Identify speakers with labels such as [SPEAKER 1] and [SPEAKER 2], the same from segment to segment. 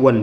[SPEAKER 1] 1،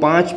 [SPEAKER 1] 5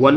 [SPEAKER 1] 1